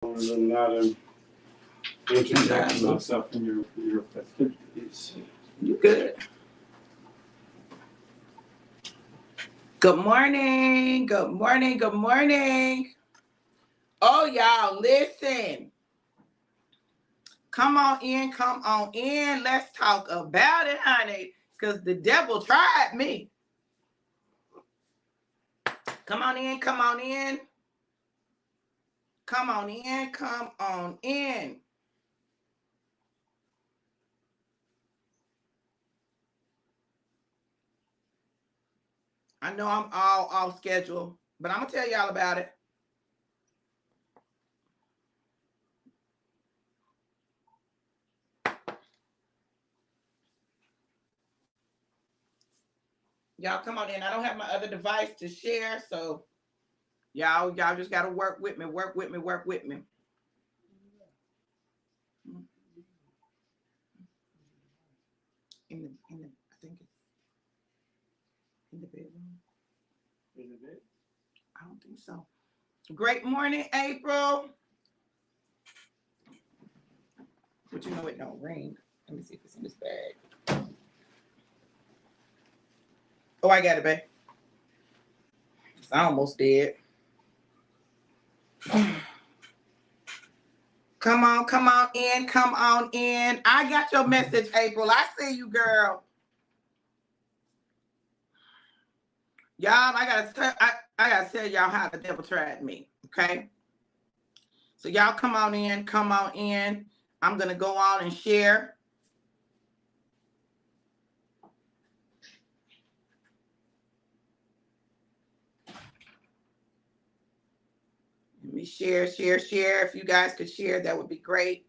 Not interjecting myself in your festivities. You good? Good morning. Good morning. Good morning. Oh, y'all, listen. Come on in. Come on in. Let's talk about it, honey. Because the devil tried me. Come on in. Come on in. Come on in. Come on in. I know I'm all off schedule, but I'm going to tell y'all about it. Y'all come on in. I don't have my other device to share, so y'all just got to work with me. Work with me. Work with me. I think it's in the bedroom. Is it big? I don't think so. Great morning, April. But you know it don't ring. Let me see if it's in this bag. Oh, I got it, babe. I almost did. Come on, come on in, come on in. I got your message, April. I see you, girl. Y'all, I gotta tell y'all how the devil tried me. Okay. So y'all come on in, come on in. I'm gonna go on and share. Let me share. If you guys could share, that would be great.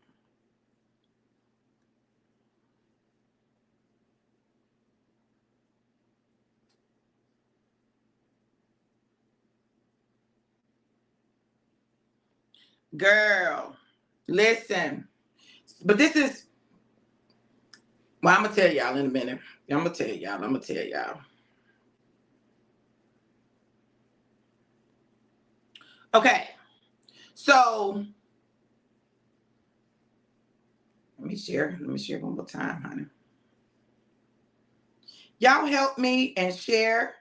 Girl, listen. But this is, well, I'm going to tell y'all in a minute. I'm going to tell y'all. Okay. So, let me share one more time, honey. Y'all help me and share.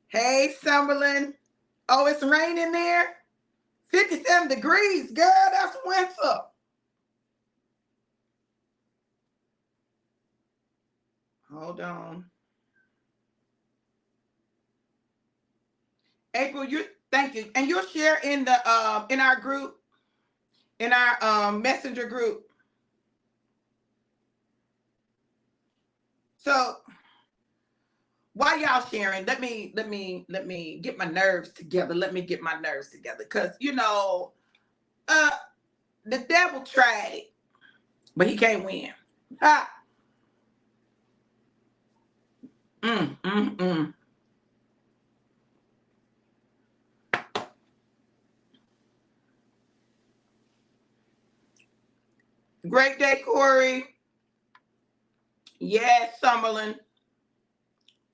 Hey, Summerlin. Oh, it's raining there? 57 degrees, girl. That's winter. Hold on. April, thank you. And you'll share in the in our group, in our messenger group. So while y'all sharing, let me get my nerves together. Because the devil tried it, but he can't win. Ha. Great day, Corey. Yes, Summerlin.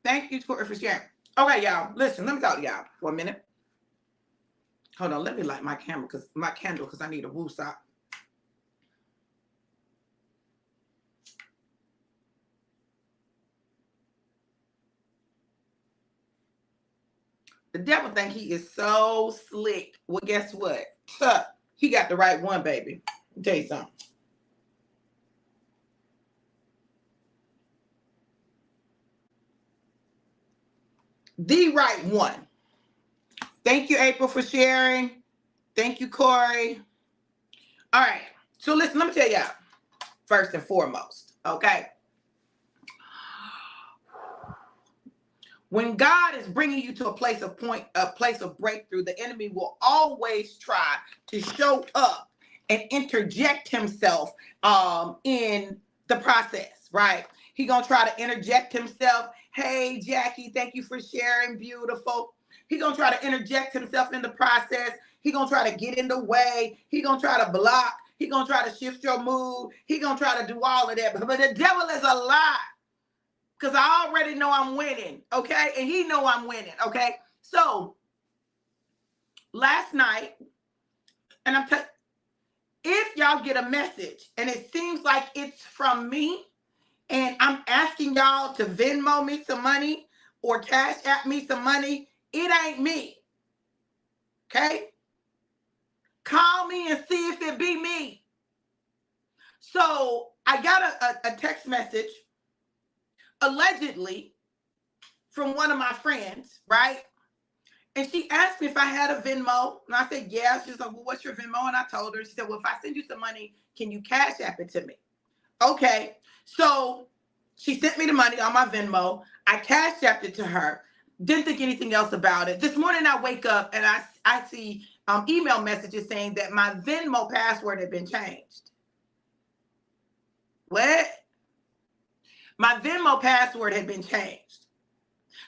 Thank you, Corey, for sharing. Okay, y'all. Listen, let me talk to y'all for a minute. Hold on, let me light my candle because I need a woosah. The devil think he is so slick. Well, guess what? He got the right one, baby. Let me tell you something. The right one. Thank you, April, for sharing. Thank you, Corey. All right. So listen, let me tell y'all first and foremost, okay? When God is bringing you to a place of breakthrough, the enemy will always try to show up and interject himself in the process, right? He gonna try to interject himself. Hey, Jackie, thank you for sharing. Beautiful. He gonna try to interject himself in the process. He gonna try to get in the way. He gonna try to block. He gonna try to shift your mood. He gonna try to do all of that. But the devil is a lie. because I already know I'm winning, okay? And he know I'm winning, okay? So last night, and if y'all get a message and it seems like it's from me, and I'm asking y'all to Venmo me some money or Cash App me some money, it ain't me, okay? Call me and see if it be me. So I got a text message, allegedly, from one of my friends, right? And she asked me if I had a Venmo. And I said, yeah. She's like, well, what's your Venmo? And I told her. She said, well, if I send you some money, can you Cash App it to me? Okay. So she sent me the money on my Venmo. I Cash Apped it to her. Didn't think anything else about it. This morning I wake up and I see email messages saying that my Venmo password had been changed. What? My Venmo password had been changed.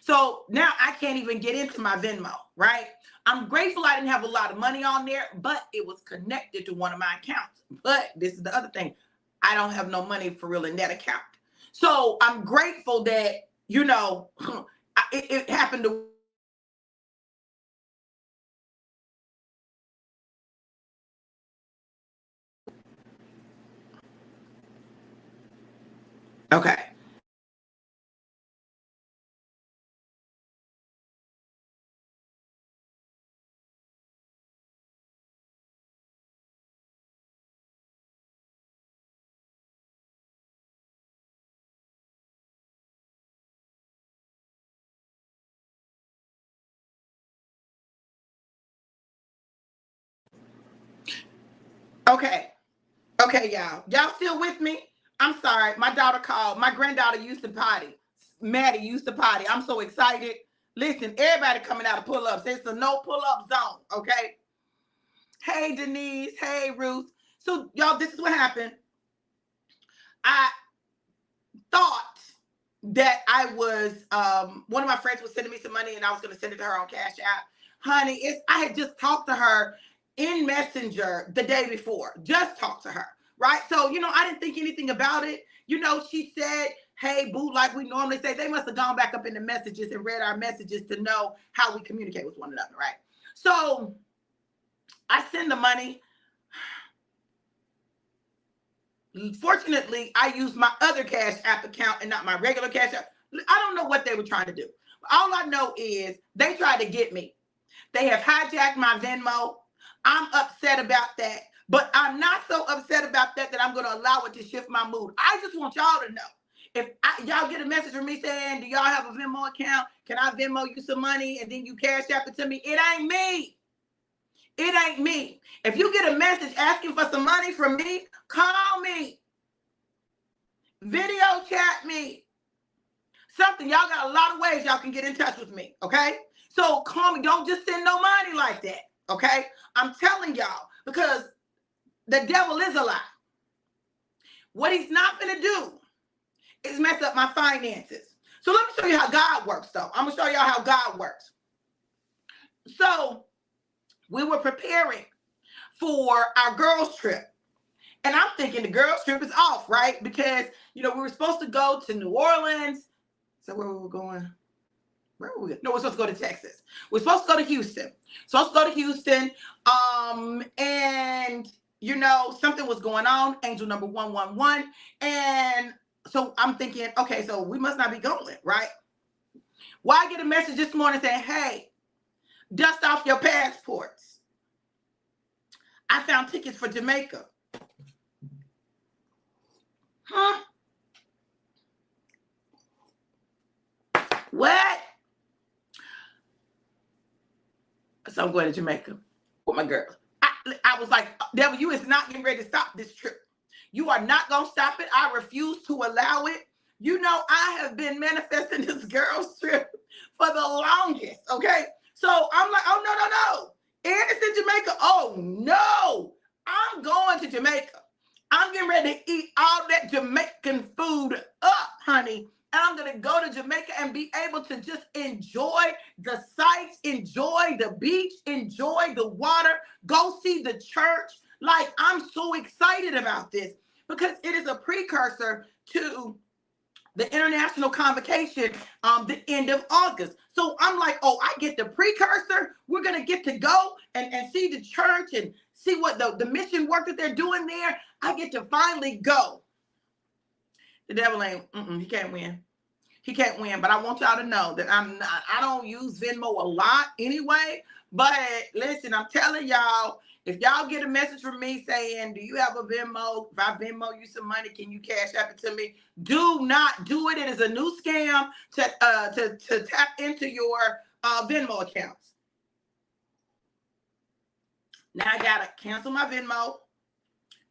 So now I can't even get into my Venmo, right? I'm grateful I didn't have a lot of money on there, but it was connected to one of my accounts. But this is the other thing. I don't have no money for real in that account. So I'm grateful that, you know, it happened to. Okay. Okay. Okay, y'all. Y'all still with me? I'm sorry. My daughter called. My granddaughter used to potty. Maddie used to potty. I'm so excited. Listen, everybody coming out of pull-ups. It's a no pull-up zone, okay? Hey, Denise. Hey, Ruth. So, y'all, this is what happened. I thought that I was, one of my friends was sending me some money and I was going to send it to her on Cash App. Honey, I had just talked to her in Messenger the day before. Just talked to her, right? So, you know, I didn't think anything about it. You know, she said, hey, boo, like we normally say. They must have gone back up in the messages and read our messages to know how we communicate with one another, right? So I send the money. Fortunately, I used my other Cash App account and not my regular Cash App. I don't know what they were trying to do. All I know is they tried to get me. They have hijacked my Venmo. I'm upset about that. But I'm not so upset about that I'm going to allow it to shift my mood. I just want y'all to know. If y'all get a message from me saying, do y'all have a Venmo account? Can I Venmo you some money and then you Cash App it to me? It ain't me. It ain't me. If you get a message asking for some money from me, call me. Video chat me. Something. Y'all got a lot of ways y'all can get in touch with me, okay? So call me. Don't just send no money like that, okay? I'm telling y'all, because the devil is a lie. What he's not going to do is mess up my finances. So let me show you how God works, though. I'm going to show y'all how God works. So we were preparing for our girls' trip. And I'm thinking the girls' trip is off, right? Because, you know, we were supposed to go to New Orleans. So where were we going? Where were we? No, we're supposed to go to Texas. We're supposed to go to Houston. And, you know, something was going on. Angel number 111. And so I'm thinking, okay, so we must not be going, right? Well, I get a message this morning saying, hey, dust off your passports. I found tickets for Jamaica. Huh? What? So I'm going to Jamaica with my girl. I was like, devil, you is not getting ready to stop this trip. You are not going to stop it. I refuse to allow it. You know, I have been manifesting this girl's trip for the longest, okay? So I'm like, oh, no. And it's in Jamaica. Oh, no. I'm going to Jamaica. I'm getting ready to eat all that Jamaican food up, honey. And I'm going to go to Jamaica and be able to just enjoy the sights, enjoy the beach, enjoy the water, go see the church. Like, I'm so excited about this because it is a precursor to the international convocation the end of August. So I'm like, oh, I get the precursor. We're going to get to go and see the church and see what the mission work that they're doing there. I get to finally go. The devil ain't, he can't win. He can't win. But I want y'all to know that I don't use Venmo a lot anyway. But listen, I'm telling y'all, if y'all get a message from me saying, do you have a Venmo? If I Venmo you some money, can you cash app it to me? Do not do it. It is a new scam to tap into your Venmo accounts. Now I got to cancel my Venmo,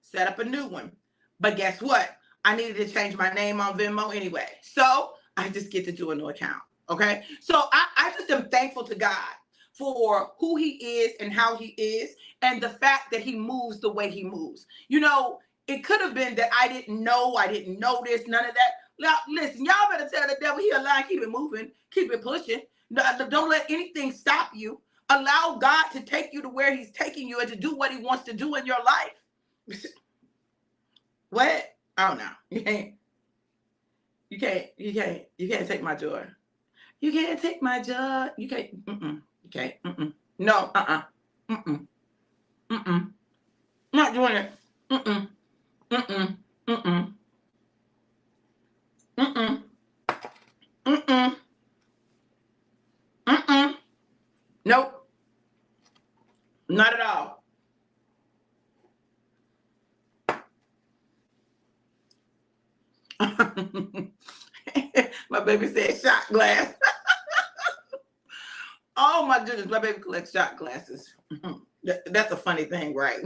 set up a new one. But guess what? I needed to change my name on Venmo anyway. So I just get to do a new account. Okay. So I just am thankful to God for who he is and how he is, and the fact that he moves the way he moves. You know, it could have been that I didn't know this, none of that. Now, listen, y'all better tell the devil he alive, keep it moving, keep it pushing. No, don't let anything stop you. Allow God to take you to where he's taking you and to do what he wants to do in your life. What? I don't know. You can't take my joy. You can't take my joy. You can't. Okay. No. Not doing it. Nope. Not at all. My baby said shot glass. Oh my goodness, my baby collects shot glasses. That's a funny thing, right?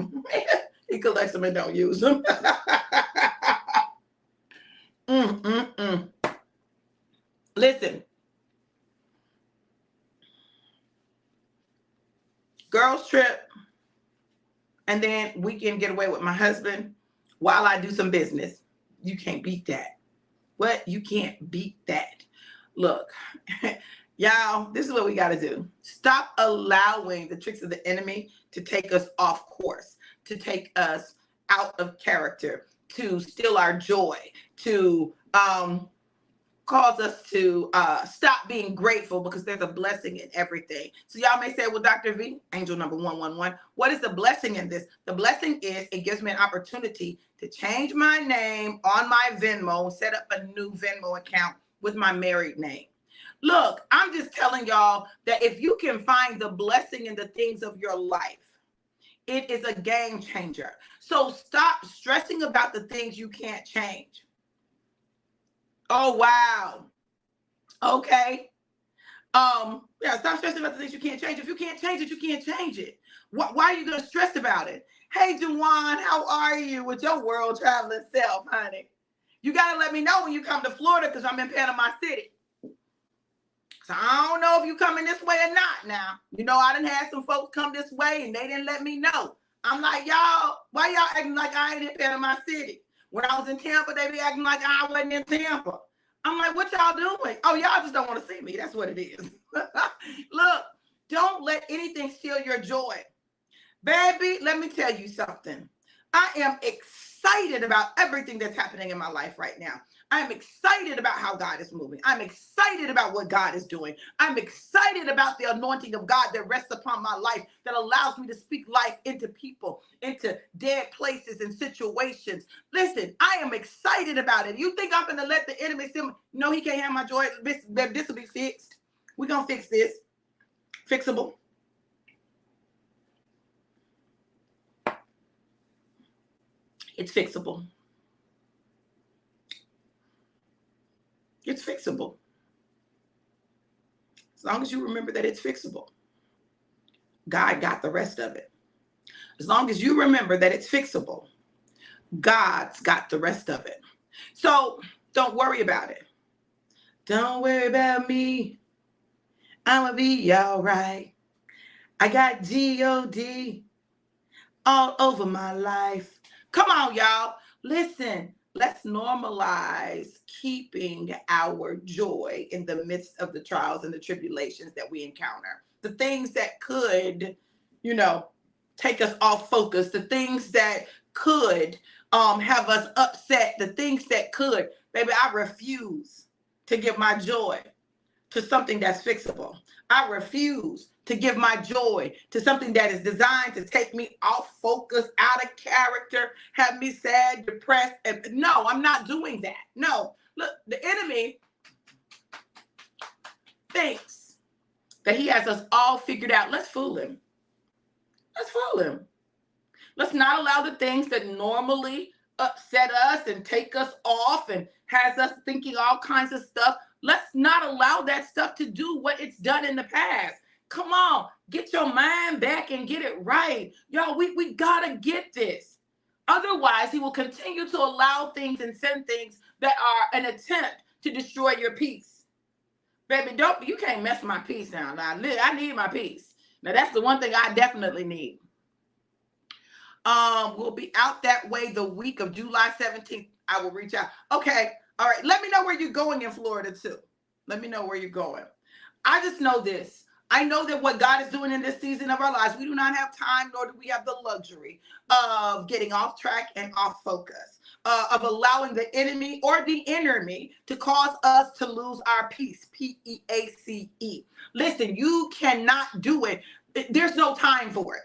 He collects them and don't use them. Listen, girls trip, and then weekend getaway with my husband while I do some business. You can't beat that. What? You can't beat that. Look, y'all, this is what we got to do. Stop allowing the tricks of the enemy to take us off course, to take us out of character, to steal our joy, to cause us to stop being grateful, because there's a blessing in everything. So y'all may say, well, Dr. V, angel number 111, what is the blessing in this? The blessing is it gives me an opportunity to change my name on my Venmo, set up a new Venmo account with my married name. Look, I'm just telling y'all that if you can find the blessing in the things of your life, it is a game changer. So stop stressing about the things you can't change. Oh, wow. Okay. Yeah, stop stressing about the things you can't change. If you can't change it, you can't change it. Why are you going to stress about it? Hey, Juwan, how are you with your world traveling self, honey? You got to let me know when you come to Florida, because I'm in Panama City. So I don't know if you coming this way or not now. You know, I done had some folks come this way and they didn't let me know. I'm like, y'all, why y'all acting like I ain't in Panama City? When I was in Tampa, they be acting like I wasn't in Tampa. I'm like, what y'all doing? Oh, y'all just don't want to see me. That's what it is. Look, don't let anything steal your joy. Baby, let me tell you something. I am excited about everything that's happening in my life right now. I'm excited about how God is moving. I'm excited about what God is doing. I'm excited about the anointing of God that rests upon my life, that allows me to speak life into people, into dead places and situations. Listen, I am excited about it. You think I'm going to let the enemy see me? No, he can't have my joy. This will be fixed. We're going to fix this. Fixable. It's fixable. It's fixable. As long as you remember that it's fixable. God got the rest of it. As long as you remember that it's fixable, God's got the rest of it. So don't worry about it. Don't worry about me. I'ma be all right. I got God all over my life. Come on, y'all. Listen. Let's normalize keeping our joy in the midst of the trials and the tribulations that we encounter. The things that could, take us off focus, the things that could have us upset, the things that could. Baby, I refuse to give my joy to something that's fixable. I refuse to give my joy to something that is designed to take me off focus, out of character, have me sad, depressed. And no, I'm not doing that. No, look, the enemy thinks that he has us all figured out. Let's fool him. Let's fool him. Let's not allow the things that normally upset us and take us off and has us thinking all kinds of stuff. Let's not allow that stuff to do what it's done in the past. Come on, get your mind back and get it right. Y'all, we gotta get this. Otherwise, he will continue to allow things and send things that are an attempt to destroy your peace. Baby, you can't mess my peace now. I need my peace. Now, that's the one thing I definitely need. We'll be out that way the week of July 17th. I will reach out. Okay. All right. Let me know where you're going in Florida too. Let me know where you're going. I just know this. I know that what God is doing in this season of our lives, we do not have time, nor do we have the luxury of getting off track and off focus, of allowing the enemy or the enemy to cause us to lose our peace, P-E-A-C-E. Listen, you cannot do it. There's no time for it.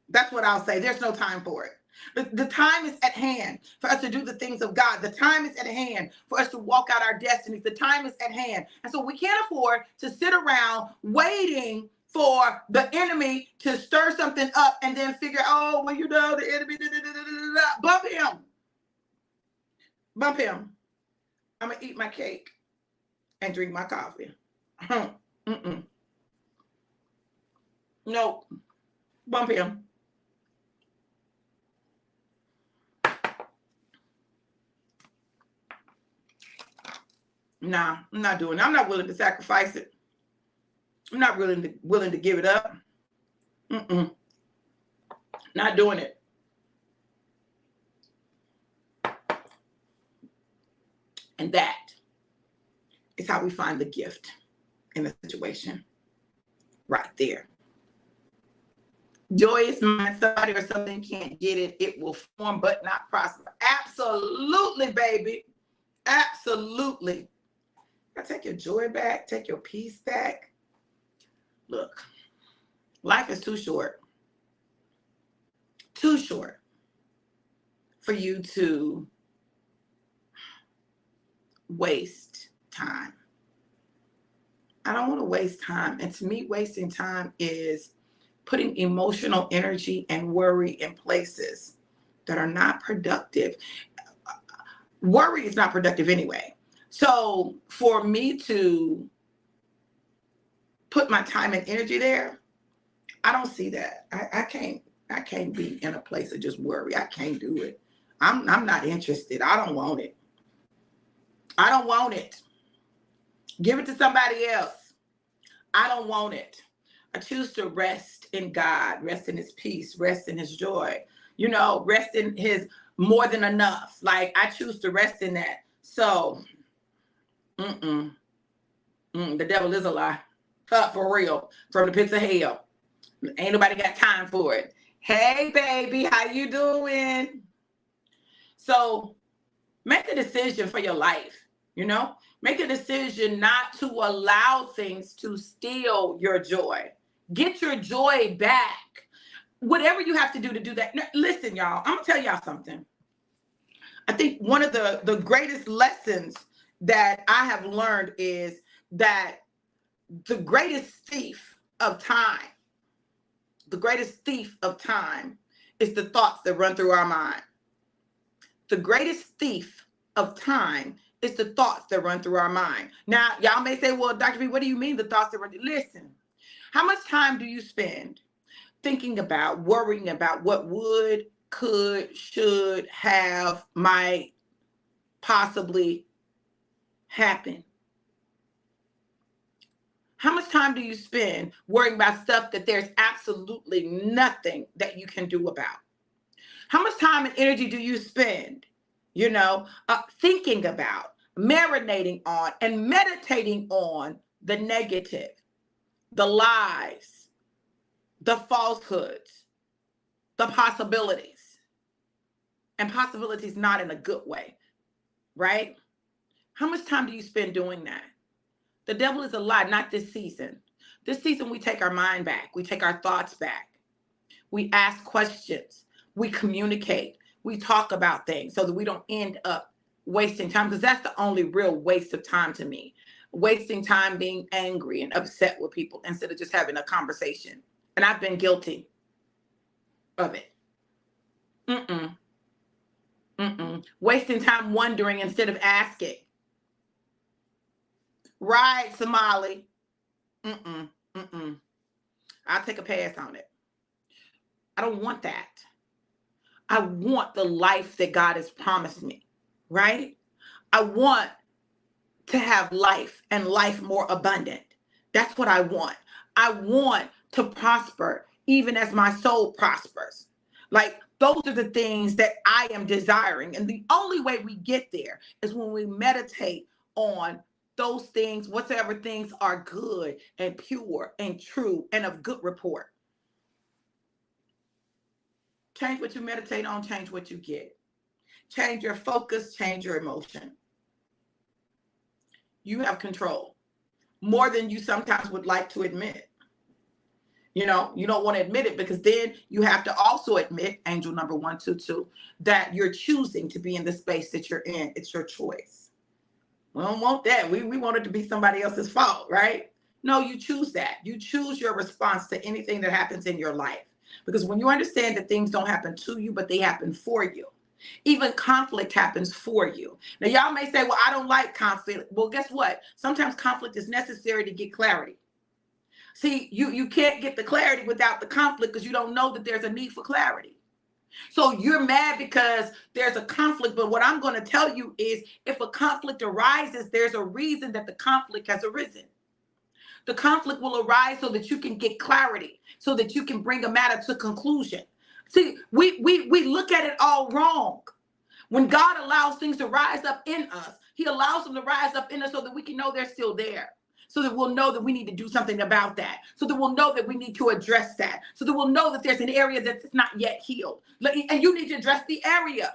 That's what I'll say. There's no time for it. The time is at hand for us to do the things of God. The time is at hand for us to walk out our destinies. The time is at hand. And so we can't afford to sit around waiting for the enemy to stir something up and then figure, oh, well, you know, the enemy, bump him. Bump him. I'm going to eat my cake and drink my coffee. Nope. Bump him. Nah, I'm not doing it. I'm not willing to sacrifice it. I'm not willing to give it up. Not doing it. And that is how we find the gift in the situation. Right there. Joy is mine. Somebody or something can't get it. It will form but not prosper. Absolutely, baby. Absolutely. Take your joy back. Take your peace back. Look, life is too short. Too short for you to waste time. I don't want to waste time. And to me, wasting time is putting emotional energy and worry in places that are not productive. Worry is not productive anyway. So for me to put my time and energy there, I don't see that. I can't be in a place of just worry. I can't do it. I'm not interested. I don't want it. I don't want it. Give it to somebody else. I don't want it. I choose to rest in God, rest in his peace, rest in his joy, rest in his more than enough. Like, I choose to rest in that. So, the devil is a lie. For real. From the pits of hell. Ain't nobody got time for it. Hey, baby, how you doing? So, make a decision for your life, Make a decision not to allow things to steal your joy. Get your joy back. Whatever you have to do that. Now, listen, y'all, I'm going to tell y'all something. I think one of the greatest lessons that I have learned is that the greatest thief of time is the thoughts that run through our mind. The greatest thief of time is the thoughts that run through our mind. Now, y'all may say, well, Dr. B, what do you mean the thoughts that run? Listen, how much time do you spend thinking about, worrying about what would, could, should, have, might possibly happen? How much time do you spend worrying about stuff that there's absolutely nothing that you can do about? How much time and energy do you spend, thinking about, marinating on, and meditating on the negative, the lies, the falsehoods, the possibilities, and possibilities not in a good way, right? How much time do you spend doing that? The devil is a lie, not this season. This season, we take our mind back. We take our thoughts back. We ask questions. We communicate. We talk about things so that we don't end up wasting time, because that's the only real waste of time to me. Wasting time being angry and upset with people instead of just having a conversation. And I've been guilty of it. Wasting time wondering instead of asking. Right, Somali. I'll take a pass on it. I don't want that. I want the life that God has promised me, right? I want to have life and life more abundant. That's what I want. I want to prosper even as my soul prospers. Like, those are the things that I am desiring. And the only way we get there is when we meditate on those things, whatsoever things are good and pure and true and of good report. Change what you meditate on, change what you get. Change your focus, change your emotion. You have control more than you sometimes would like to admit. You know, you don't want to admit it, because then you have to also admit, angel number 122, that you're choosing to be in the space that you're in. It's your choice. We don't want that. We want it to be somebody else's fault, right? No, you choose that. You choose your response to anything that happens in your life. Because when you understand that things don't happen to you, but they happen for you. Even conflict happens for you. Now, y'all may say, well, I don't like conflict. Well, guess what? Sometimes conflict is necessary to get clarity. See, you can't get the clarity without the conflict, because you don't know that there's a need for clarity. So you're mad because there's a conflict. But what I'm going to tell you is, if a conflict arises, there's a reason that the conflict has arisen. The conflict will arise so that you can get clarity, so that you can bring a matter to conclusion. See, we look at it all wrong. When God allows things to rise up in us, he allows them to rise up in us so that we can know they're still there. So that we'll know that we need to do something about that. So that we'll know that we need to address that. So that we'll know that there's an area that's not yet healed. And you need to address the area.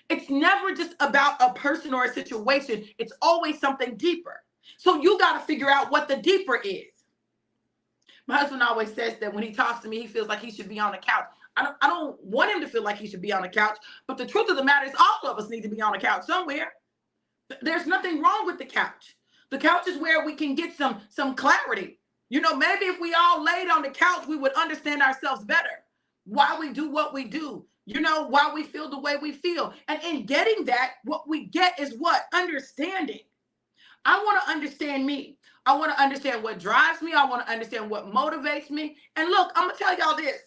It's never just about a person or a situation. It's always something deeper. So you got to figure out what the deeper is. My husband always says that when he talks to me, he feels like he should be on the couch. I don't want him to feel like he should be on the couch. But the truth of the matter is, all of us need to be on the couch somewhere. There's nothing wrong with the couch. The couch is where we can get some clarity. You know, maybe if we all laid on the couch, we would understand ourselves better. Why we do what we do. You know, why we feel the way we feel. And in getting that, what we get is what? Understanding. I want to understand me. I want to understand what drives me. I want to understand what motivates me. And look, I'm going to tell y'all this.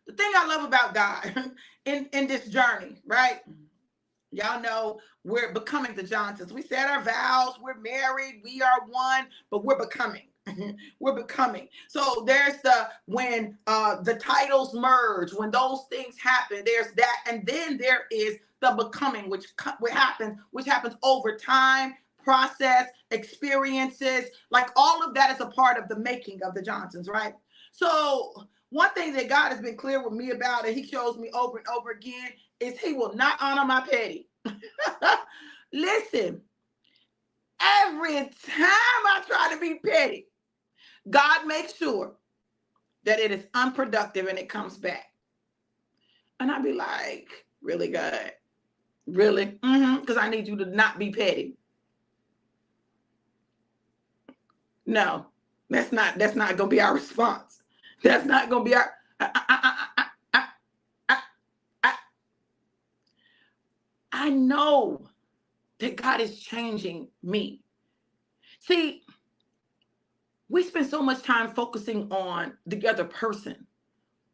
The thing I love about God in this journey, right? Y'all know we're becoming the Johnsons. We said our vows. We're married. We are one, but we're becoming. We're becoming. So there's when the titles merge, when those things happen, there's that. And then there is the becoming, which happens over time, process, experiences. Like, all of that is a part of the making of the Johnsons, right? So one thing that God has been clear with me about, and he shows me over and over again, is he will not honor my petty. Listen, every time I try to be petty, God makes sure that it is unproductive and it comes back. And I'd be like, really, God? Really? Because I need you to not be petty. No, that's not going to be our response. That's not going to be our... I know that God is changing me. See, we spend so much time focusing on the other person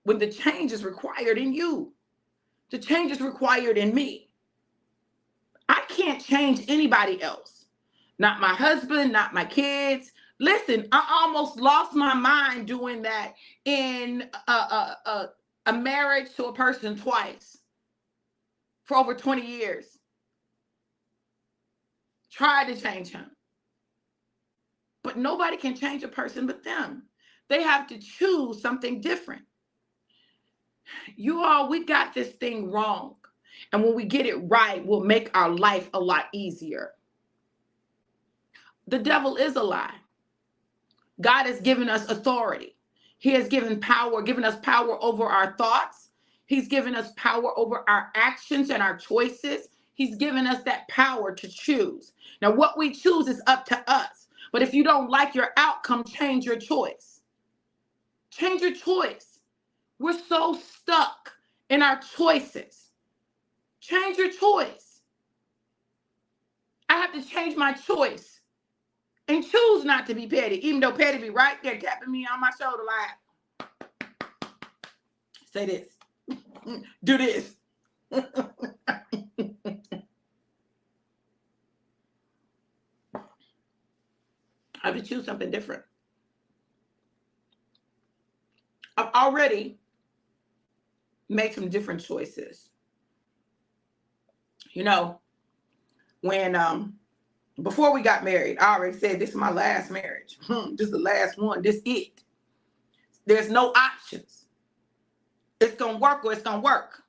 when the change is required in you. The change is required in me. I can't change anybody else. Not my husband, not my kids. Listen, I almost lost my mind doing that in a marriage to a person twice for over 20 years. Tried to change him. But nobody can change a person but them. They have to choose something different. You all, we got this thing wrong. And when we get it right, we'll make our life a lot easier. The devil is a lie. God has given us authority. He has given us power over our thoughts. He's given us power over our actions and our choices. He's given us that power to choose. Now, what we choose is up to us. But if you don't like your outcome, change your choice. Change your choice. We're so stuck in our choices. Change your choice. I have to change my choice and choose not to be petty, even though petty be right there tapping me on my shoulder like, say this, do this. I have to choose something different. I've already made some different choices. You know, when before we got married, I already said this is my last marriage. This is the last one. This it. There's no options. It's gonna work or it's gonna work.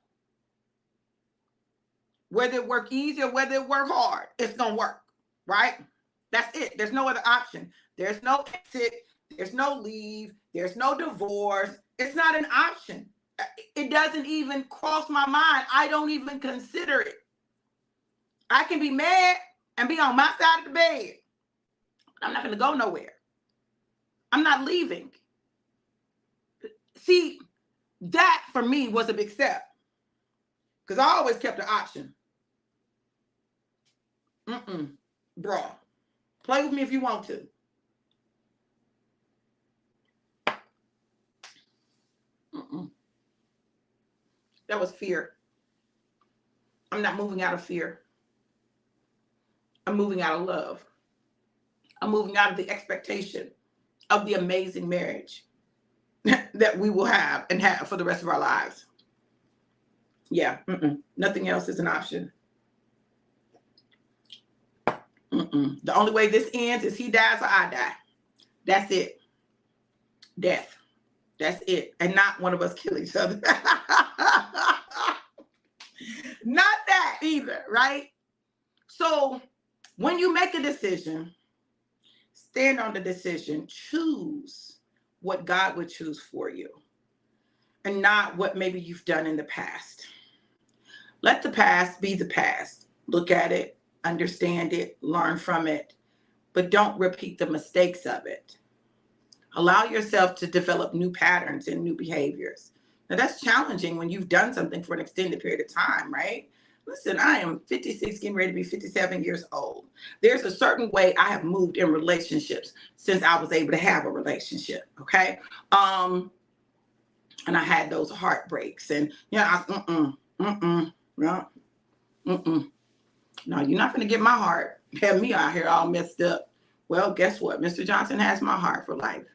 Whether it work easy or whether it work hard, it's gonna work, right? That's it. There's no other option. There's no exit. There's no leave. There's no divorce. It's not an option. It doesn't even cross my mind. I don't even consider it. I can be mad and be on my side of the bed. I'm not going to go nowhere. I'm not leaving. See, that for me was a big step. Because I always kept the option. Bro, play with me if you want to. That was fear. I'm not moving out of fear. I'm moving out of love. I'm moving out of the expectation of the amazing marriage that we will have and have for the rest of our lives. Yeah, nothing else is an option. The only way this ends is he dies or I die. That's it. Death. That's it. And not one of us kill each other. Not that either, right? So when you make a decision, stand on the decision. Choose what God would choose for you and not what maybe you've done in the past. Let the past be the past. Look at it, understand it, learn from it, but don't repeat the mistakes of it. Allow yourself to develop new patterns and new behaviors. Now, that's challenging when you've done something for an extended period of time, right? Listen, I am 56, getting ready to be 57 years old. There's a certain way I have moved in relationships since I was able to have a relationship, okay? And I had those heartbreaks and, no, you're not going to get my heart. Have me out here all messed up. Well, guess what? Mr. Johnson has my heart for life.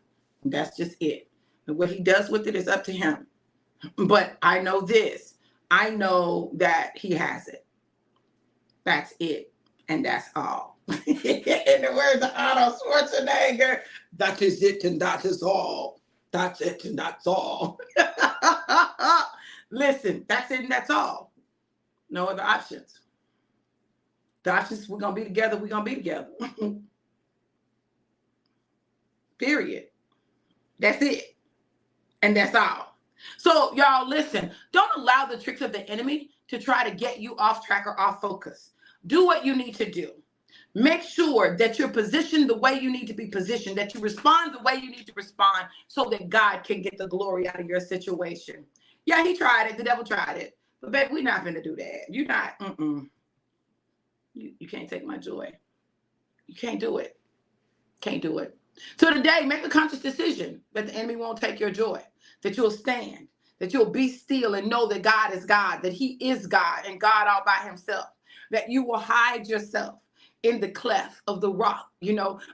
That's just it. And what he does with it is up to him. But I know this. I know that he has it. That's it. And that's all. In the words of Arnold Schwarzenegger, that is it and that is all. That's it and that's all. Listen, that's it and that's all. No other options. The options, we're going to be together, we're going to be together. Period. That's it. And that's all. So y'all listen, don't allow the tricks of the enemy to try to get you off track or off focus. Do what you need to do. Make sure that you're positioned the way you need to be positioned, that you respond the way you need to respond so that God can get the glory out of your situation. Yeah, he tried it. The devil tried it. But baby, we're not going to do that. You're not. You can't take my joy. You can't do it. Can't do it. So today, make a conscious decision that the enemy won't take your joy, that you'll stand, that you'll be still and know that God is God, that he is God and God all by himself, that you will hide yourself in the cleft of the rock,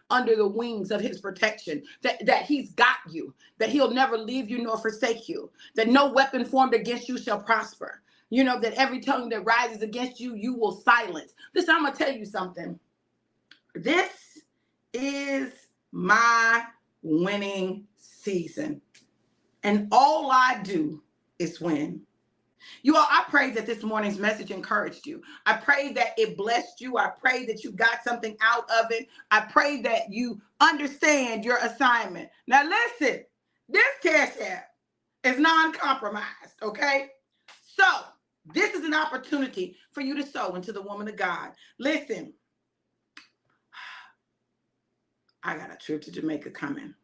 under the wings of his protection, that he's got you, that he'll never leave you nor forsake you, that no weapon formed against you shall prosper, that every tongue that rises against you, you will silence. Listen, I'm going to tell you something. This is my winning season. And all I do is win. You all, I pray that this morning's message encouraged you. I pray that it blessed you. I pray that you got something out of it. I pray that you understand your assignment. Now listen, this cash app is non-compromised, okay? So this is an opportunity for you to sow into the woman of God. Listen, I got a trip to Jamaica coming.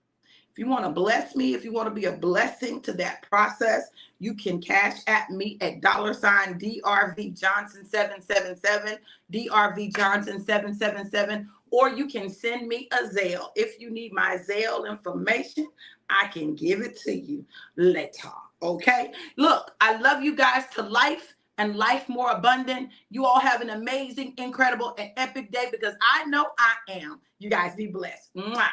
If you want to bless me, if you want to be a blessing to that process, you can cash at me at $DRV Johnson 777, DRV Johnson 777, or you can send me a Zelle. If you need my Zelle information, I can give it to you later. Okay? Look, I love you guys to life and life more abundant. You all have an amazing, incredible, and epic day because I know I am. You guys be blessed. Mwah.